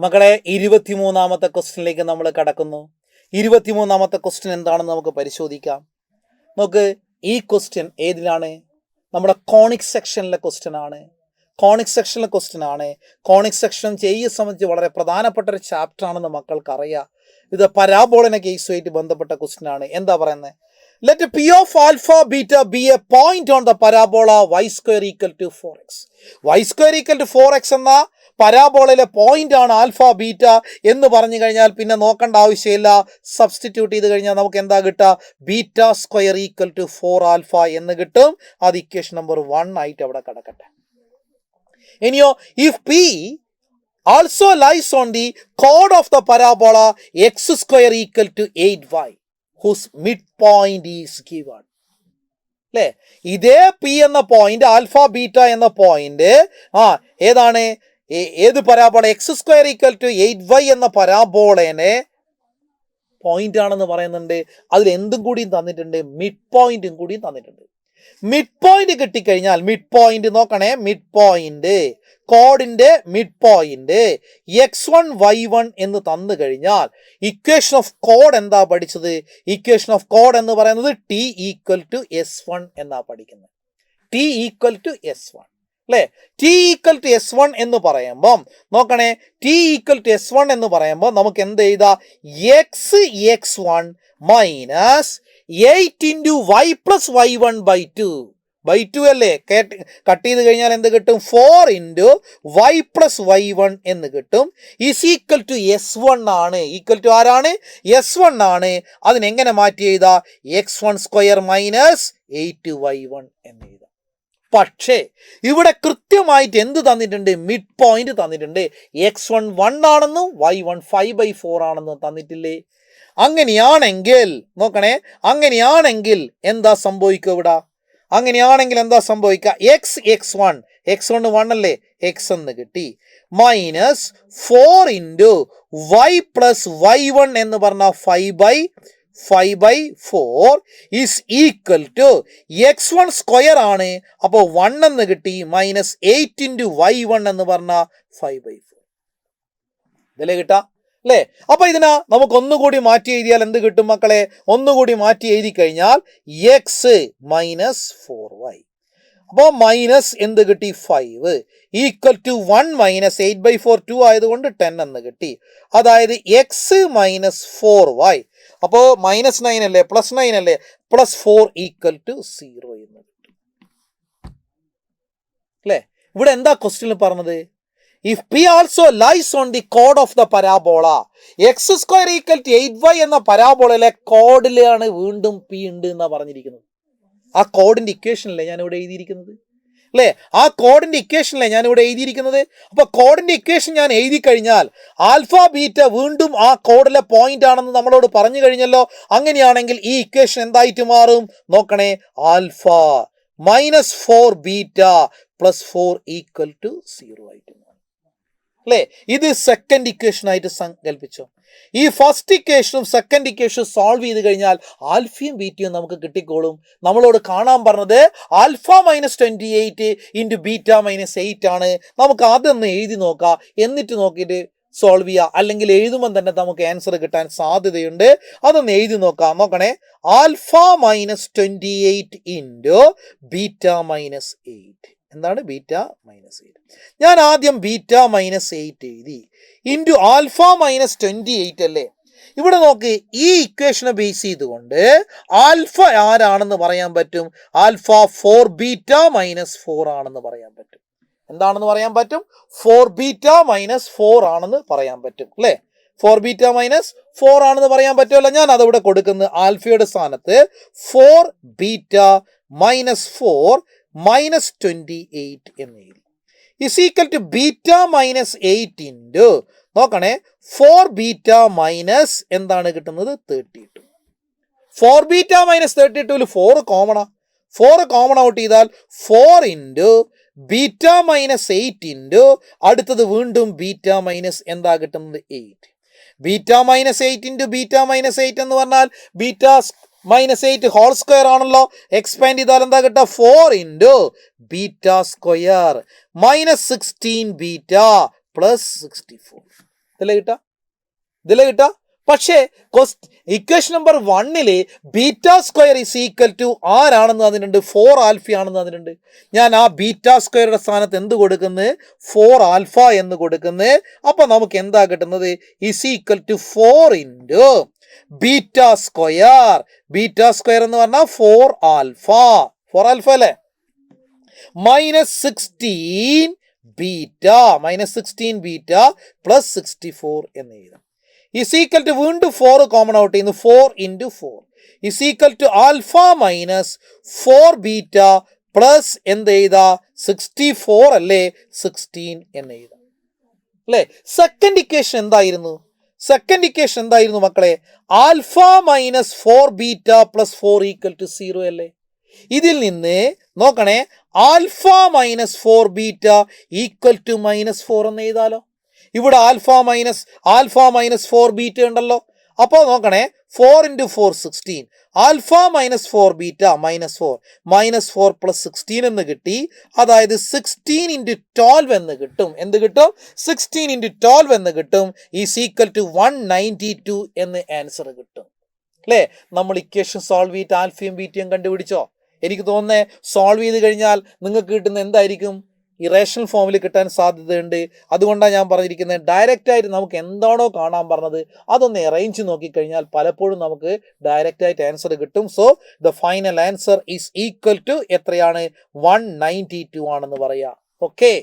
മക്കളെ 23-ാമത്തെ ക്വസ്റ്റ്യനിലേക്ക് നമ്മൾ കടക്കുന്നു. 23-ാമത്തെ ക്വസ്റ്റ്യൻ എന്താണെന്ന് നമുക്ക് പരിശോധിക്കാം. നോക്ക്, ഈ ക്വസ്റ്റ്യൻ ഏതിലാണ്? നമ്മുടെ കോണിക് സെക്ഷനിലെ ക്വസ്റ്റ്യൻ ആണ്. കോണിക് സെക്ഷൻ ചെയ്യുക സംബന്ധിച്ച് വളരെ പ്രധാനപ്പെട്ട ഒരു ചാപ്റ്റർ ആണെന്ന് മക്കൾക്ക് അറിയാം. ഇത് പരാബോളിനെ കേസുമായിട്ട് ബന്ധപ്പെട്ട ക്വസ്റ്റ്യൻ ആണ്. എന്താ പറയുന്നത്? Let P of alpha beta be a point on the parabola y square equal to 4x. y square equal to 4x എന്ന പരാബോളയിലെ പോയിന്റ് ആണ് ആൽഫ ബീറ്റ എന്ന് പറഞ്ഞു കഴിഞ്ഞാൽ പിന്നെ നോക്കേണ്ട ആവശ്യമില്ല. സബ്സ്റ്റിറ്റ്യൂട്ട് ചെയ്ത് കഴിഞ്ഞാൽ നമുക്ക് എന്താ കിട്ടുക? Beta square equal to 4 alpha എന്ന് കിട്ടും. അത് ഇക്വേഷൻ നമ്പർ 1 ആയിട്ട് അവിടെ കിടക്കട്ടെ. ഇനിയോ, if P also lies on the chord of the parabola x square equal to 8y whose midpoint is given. അല്ലേ, ഇതേ പി എന്ന പോയിന്റ്, ആൽഫ ബീറ്റ എന്ന പോയിന്റ് ഏതാണ്? ഏത് parabola? X square equal to 8y എന്ന പരാബോളേനെ പോയിന്റ് ആണെന്ന് പറയുന്നുണ്ട്. അതിൽ എന്തും കൂടിയും തന്നിട്ടുണ്ട്, മിഡ് പോയിന്റും കൂടിയും തന്നിട്ടുണ്ട്. മിഡ് പോയിന്റ് കിട്ടിക്കഴിഞ്ഞാൽ, മിഡ് പോയിന്റ് നോക്കണേ, മിഡ് പോയിന്റ് കോഡിന്റെ മിഡ് പോയിന്റ് x1 y1 എന്ന് തന്നു കഴിഞ്ഞാൽ ഇക്വേഷൻ ഓഫ് കോഡ് എന്താ പഠിച്ചത്? ഇക്വേഷൻ ഓഫ് കോഡ് എന്ന് പറയുന്നത് ടി ഈക്വൽ ടു S1 എന്നാ പഠിക്കുന്നത്. ടി ഈക്വൽ ടു S1 അല്ലേ? ടി ഈക്വൽ ടു S1 എന്ന് പറയുമ്പം നോക്കണേ, ടി ഈക്വൽ ടു S1 എന്ന് പറയുമ്പോൾ നമുക്ക് എന്ത് ചെയ്താ? x1 minus 8 into y plus y1 by 2 അല്ലേ? കട്ട് ചെയ്ത് കഴിഞ്ഞാൽ എന്ത് കിട്ടും? 4 ഇൻറ്റു y പ്ലസ് y1 എന്ന് കിട്ടും. ഈസ് ഈക്വൽ ടു S1 ആണ്. ഈക്വൽ ടു ആരാണ്? S1 ആണ്. അതിനെങ്ങനെ മാറ്റി എഴുതാ? x1 സ്ക്വയർ മൈനസ് 8y1 എന്ന് എഴുതാം. പക്ഷേ ഇവിടെ കൃത്യമായിട്ട് എന്ത് തന്നിട്ടുണ്ട്? മിഡ് പോയിന്റ് തന്നിട്ടുണ്ട്. x1 1 ആണെന്നും y1 5/4 ആണെന്നും തന്നിട്ടില്ലേ? അങ്ങനെയാണെങ്കിൽ നോക്കണേ, അങ്ങനെയാണെങ്കിൽ എന്താ സംഭവിക്കുക ഇവിടെ? അങ്ങനെയാണെങ്കിൽ എന്താ സംഭവിക്കുക? x1 1 അല്ലേ? x എന്ന് കിട്ടി. Minus 4 into y plus y1 എന്ന് പറഞ്ഞാൽ 5/4 is equal to x1 square ആണ്. അപ്പോൾ 1 എന്ന് കിട്ടി. മൈനസ് 8 ഇൻറ്റു y1 എന്ന് പറഞ്ഞാൽ 5/4. ഇതല്ലേ കിട്ടാ അല്ലേ? അപ്പൊ ഇതിനാ നമുക്ക് ഒന്നുകൂടി മാറ്റി എഴുതിയാൽ എന്ത് കിട്ടും മക്കളെ? ഒന്നുകൂടി മാറ്റി എഴുതി കഴിഞ്ഞാൽ എക്സ് മൈനസ് 4y. അപ്പോൾ മൈനസ് എന്ത് കിട്ടി? 5 ഈക്വൽ ടു 1 മൈനസ് 8/4 2 ആയതുകൊണ്ട് 10 എന്ന് കിട്ടി. അതായത് എക്സ് മൈനസ് 4y. അപ്പോൾ മൈനസ് 9 അല്ലേ, പ്ലസ് 9 അല്ലേ, പ്ലസ് 4 ഈക്വൽ ടു 0 എന്ന് കിട്ടും അല്ലേ? ഇവിടെ എന്താ ക്വസ്റ്റ്യനിൽ പറഞ്ഞത്? If P also lies on the chord of the parabola x square equal to 8y എന്ന പരാബോളയിലെ കോഡിലാണ് വീണ്ടും P ഉണ്ട് എന്നാ പറഞ്ഞിരിക്കുന്നത്. ആ കോഡിന്റെ ഇക്വേഷനല്ലേ ഞാൻ ഇവിടെ എഴുതിയിരിക്കുന്നത് അല്ലേ? ആ കോഡിന്റെ ഇക്വേഷനല്ലേ ഞാൻ ഇവിടെ എഴുതിയിരിക്കുന്നത്. അപ്പൊ കോഡിന്റെ ഇക്വേഷൻ ഞാൻ എഴുതി കഴിഞ്ഞാൽ ആൽഫ ബീറ്റ വീണ്ടും ആ കോഡിലെ പോയിന്റ് ആണെന്ന് നമ്മളോട് പറഞ്ഞു കഴിഞ്ഞല്ലോ. അങ്ങനെയാണെങ്കിൽ ഈ ഇക്വേഷൻ എന്തായിട്ട് മാറും? നോക്കണേ, alpha minus 4 beta plus 4 equal to 0 ആയിട്ട് മാറും അല്ലേ? ഇത് സെക്കൻഡ് ഇക്വേഷൻ ആയിട്ട് സങ്കല്പിച്ചോ. ഈ ഫസ്റ്റ് ഇക്വേഷനും സെക്കൻഡ് ഇക്വേഷനും സോൾവ് ചെയ്ത് കഴിഞ്ഞാൽ ആൽഫയും ബീറ്റയും നമുക്ക് കിട്ടിക്കോളും. നമ്മളോട് കാണാൻ പറഞ്ഞത് alpha minus 28 into beta minus 8 ആണ്. നമുക്ക് അതൊന്ന് എഴുതി നോക്കാം, എന്നിട്ട് നോക്കിയിട്ട് സോൾവ് ചെയ്യുക. അല്ലെങ്കിൽ എഴുതുമ്പോൾ തന്നെ നമുക്ക് ആൻസർ കിട്ടാൻ സാധ്യതയുണ്ട്. അതൊന്ന് എഴുതി നോക്കാം. നോക്കണേ, alpha minus 28 into beta minus 8. എന്താണ് ബീറ്റ മൈനസ് 8? ഞാൻ ആദ്യം ബീറ്റ മൈനസ് 8 എഴുതി ഇൻറ്റു ആൽഫ മൈനസ് 28 അല്ലേ? ഇവിടെ നോക്ക്, ഈ ഇക്വേഷനെ ബേസ് ചെയ്തുകൊണ്ട് ആൽഫ ആരാണെന്ന് പറയാൻ പറ്റും? ആൽഫ 4 ബീറ്റ മൈനസ് 4 ആണെന്ന് പറയാൻ പറ്റും. എന്താണെന്ന് പറയാൻ പറ്റും? 4 ബീറ്റ മൈനസ് 4 ആണെന്ന് പറയാൻ പറ്റും അല്ലേ? 4 ബീറ്റ മൈനസ് 4 ആണെന്ന് പറയാൻ പറ്റുമല്ലോ. ഞാൻ അതവിടെ കൊടുക്കുന്നത് ആൽഫയുടെ സ്ഥാനത്ത് 4 ബീറ്റ മൈനസ് 4 മൈനസ് 28 എന്ന് എഴുതി. Is equal to beta minus 8 into നോക്കണേ 4 ബീറ്റ മൈനസ് എന്താണ് കിട്ടുന്നത്? 32. 4 ബീറ്റ മൈനസ് 32ൽ 4 കോമണാ. 4 കോമൺ ഔട്ട് ചെയ്താൽ 4 ഇൻറ്റു ബീറ്റ മൈനസ് 8 ഇൻറ്റു അടുത്തത് വീണ്ടും ബീറ്റ മൈനസ് എന്താ കിട്ടുന്നത്? 8. Beta minus 8 into beta minus 8 എന്ന് പറഞ്ഞാൽ ബീറ്റ മൈനസ് 8 ഹോൾ സ്ക്വയർ ആണല്ലോ. എക്സ്പാൻഡ് ചെയ്താൽ എന്താ കിട്ടുക? 4 into beta square minus 16 beta plus 64. ഇതിലെ കിട്ടാ. പക്ഷേ equation number 1 beta square is equal to ആരാണെന്ന് തന്നിട്ടുണ്ട്, 4 ആൽഫ ആണെന്ന് തന്നിട്ടുണ്ട്. ഞാൻ ആ ബീറ്റ സ്ക്വയറുടെ സ്ഥാനത്ത് എന്ത് കൊടുക്കുന്നത്, 4 ആൽഫ എന്ന് കൊടുക്കുന്നത്. അപ്പൊ നമുക്ക് എന്താ കിട്ടുന്നത്, is equal to 4 into beta square. Beta square എന്ന് പറഞ്ഞാൽ 4 ആൽഫ അല്ലേ, -16 ബീറ്റ പ്ലസ് 64 എന്ന് എഴുതാം. ഇസ് ഈക്വൽ ടു വീണ്ടും 4 കോമൺ ഔട്ട് ചെയ്യുന്നു, 4 into 4 is equal to alpha minus 4 beta plus എന്ത് എഴുതാ, 64 അല്ലേ, 16 എന്ന് എഴുതാം അല്ലേ. സെക്കൻഡ് ഇക്വേഷൻ എന്തായിരുന്നു മക്കളെ, alpha minus 4 beta plus 4 equal to 0 അല്ലേ. ഇതിൽ നിന്ന് നോക്കണേ, alpha minus 4 beta equal to -4 എന്ന് എഴുതാലോ. ഇവിടെ ആൽഫ മൈനസ് 4 ബീറ്റ ഉണ്ടല്ലോ. അപ്പോൾ നോക്കണേ, 4 into 4 16, alpha minus 4 beta -4 plus 16 എന്ന് കിട്ടി. അതായത് 16 ഇൻറ്റു 12 എന്ന് കിട്ടും. എന്ത് കിട്ടും, 16 ഇൻറ്റു 12 എന്ന് കിട്ടും. ഈസ് ഈക്വൽ ടു 192 എന്ന് ആൻസർ കിട്ടും അല്ലേ. നമ്മൾ ഇക്വേഷൻ സോൾവ് ചെയ്തിട്ട് ആൽഫയും ബീറ്റയും കണ്ടുപിടിച്ചോ. എനിക്ക് തോന്നുന്നത് സോൾവ് ചെയ്ത് കഴിഞ്ഞാൽ നിങ്ങൾക്ക് കിട്ടുന്ന എന്തായിരിക്കും, ഇറേഷണൽ ഫോമിൽ കിട്ടാൻ സാധ്യതയുണ്ട്. അതുകൊണ്ടാണ് ഞാൻ പറഞ്ഞിരിക്കുന്നത്, ഡയറക്റ്റായിട്ട് നമുക്ക് എന്താണോ കാണാൻ പറഞ്ഞത് അതൊന്ന് അറേഞ്ച് നോക്കിക്കഴിഞ്ഞാൽ പലപ്പോഴും നമുക്ക് ഡയറക്റ്റായിട്ട് ആൻസർ കിട്ടും. So the final answer is equal to എത്രയാണ്, 192 ആണെന്ന് പറയാം. ഓക്കെ.